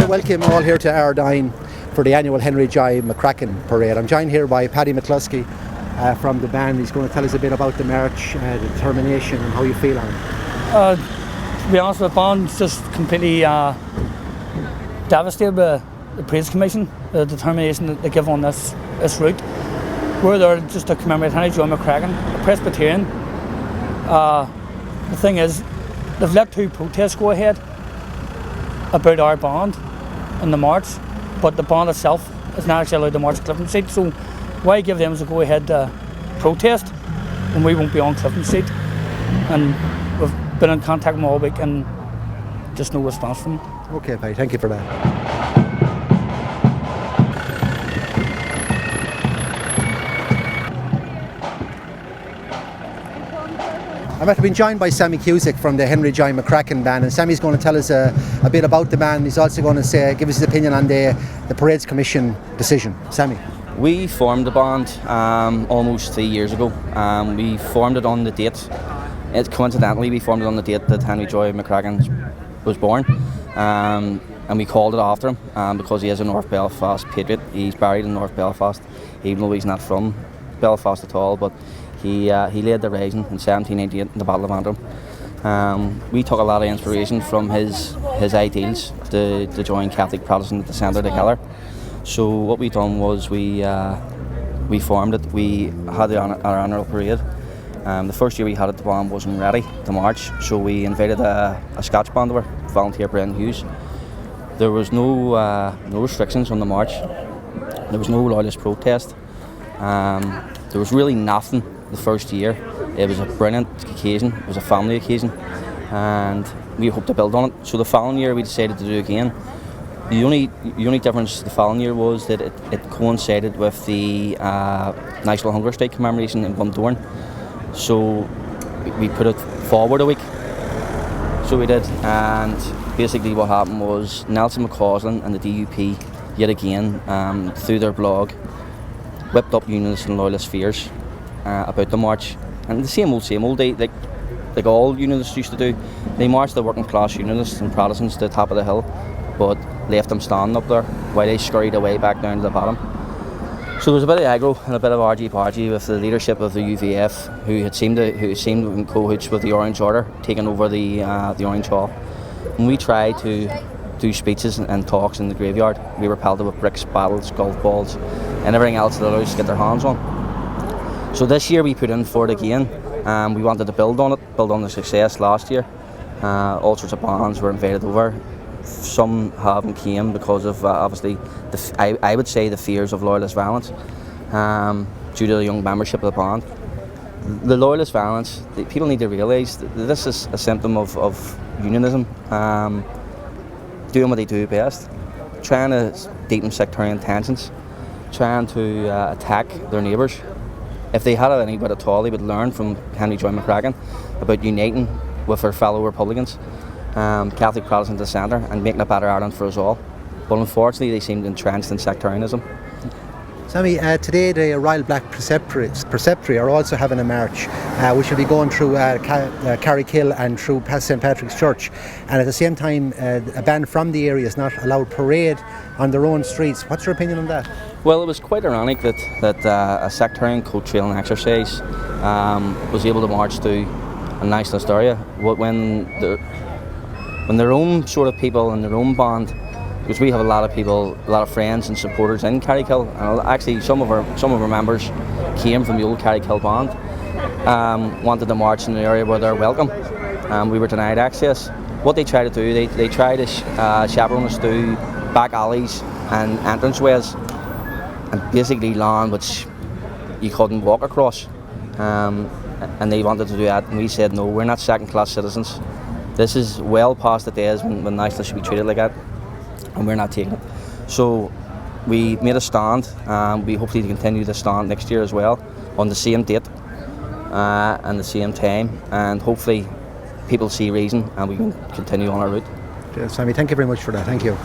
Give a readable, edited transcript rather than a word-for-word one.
welcome all here to Ardine for the annual Henry Joy McCracken parade. I'm joined here by Paddy McCluskey from the band. He's going to tell us a bit about the march, the determination and how you feel on it. To be honest, the band's just completely devastated by the Praise Commission, the determination that they give on this route. We're there just to commemorate Henry Joy McCracken, a Presbyterian. The thing is, they've let 2 protests go ahead about our band in the march, but the band itself is not actually allowed to march at Clifton Street, so why give them the go ahead to protest when we won't be on Clifton Street? And we've been in contact with them all week and just no response from them. Okay, Paddy, thank you for that. I've been joined by Sammy Cusick from the Henry Joy McCracken band, and Sammy's going to tell us a bit about the band. He's also going to give us his opinion on the Parades Commission decision. Sammy. We formed the band almost 3 years ago. We formed it on the date. Coincidentally, we formed it on the date that Henry Joy McCracken was born, and we called it after him because he is a North Belfast patriot. He's buried in North Belfast, even though he's not from Belfast at all. But he led the rising in 1798 in the Battle of Antrim. We took a lot of inspiration from his ideals to join Catholic Protestant at the centre together. So what we done was we formed it. We had our annual parade. The first year we had it, the band wasn't ready to march, so we invited a Scotch band over, volunteer Brendan Hughes. There was no restrictions on the march. There was no loyalist protest. There was really nothing the first year. It was a brilliant occasion. It was a family occasion, and we hoped to build on it. So the following year we decided to do it again. The only difference the following year was that it coincided with the National Hunger Strike commemoration in Bundoran. So we put it forward a week. So we did, and basically what happened was Nelson McCausland and the DUP yet again, through their blog, whipped up Unionist and Loyalist fears about the march, and the same old. They like all Unionists used to do. They marched the working class Unionists and Protestants to the top of the hill, but left them standing up there while they scurried away back down to the bottom. So there was a bit of aggro and a bit of argy-bargy with the leadership of the UVF, who seemed to in cahoots with the Orange Order, taking over the Orange Hall. When we tried to do speeches and talks in the graveyard, we were pelted with bricks, battles, golf balls, and everything else that others get their hands on. So this year we put in for it again. We wanted to build on the success last year. All sorts of bands were invited over. Some haven't came because of obviously I would say the fears of loyalist violence due to the young membership of the band. The loyalist violence, people need to realise that this is a symptom of unionism, doing what they do best, trying to deepen sectarian tensions, trying to attack their neighbours. If they had any bit at all, they would learn from Henry Joy McCracken about uniting with our fellow Republicans, Catholic Protestant centre, and making a better Ireland for us all. But unfortunately, they seemed entrenched in sectarianism. Sammy, today the Royal Black Preceptory are also having a march, which will be going through Carrickhill and through past St Patrick's Church, and at the same time a band from the area is not allowed parade on their own streets. What's your opinion on that? Well, it was quite ironic that a sectarian coat trailing exercise was able to march through a nationalist area when their own sort of people and their own band, because we have a lot of friends and supporters in Carrickhill, and actually some of our members came from the old Carrickhill band, wanted to march in an area where they're welcome. We were denied access. What they try to do, they try to chaperone us through back alleys and entranceways, and basically land which you couldn't walk across. And they wanted to do that, and we said no, we're not second-class citizens. This is well past the days when nationalists should be treated like that, and we're not taking it. So we made a stand, and we hopefully continue the stand next year as well, on the same date and the same time, and hopefully people see reason and we can continue on our route. Sammy, thank you very much for that. Thank you.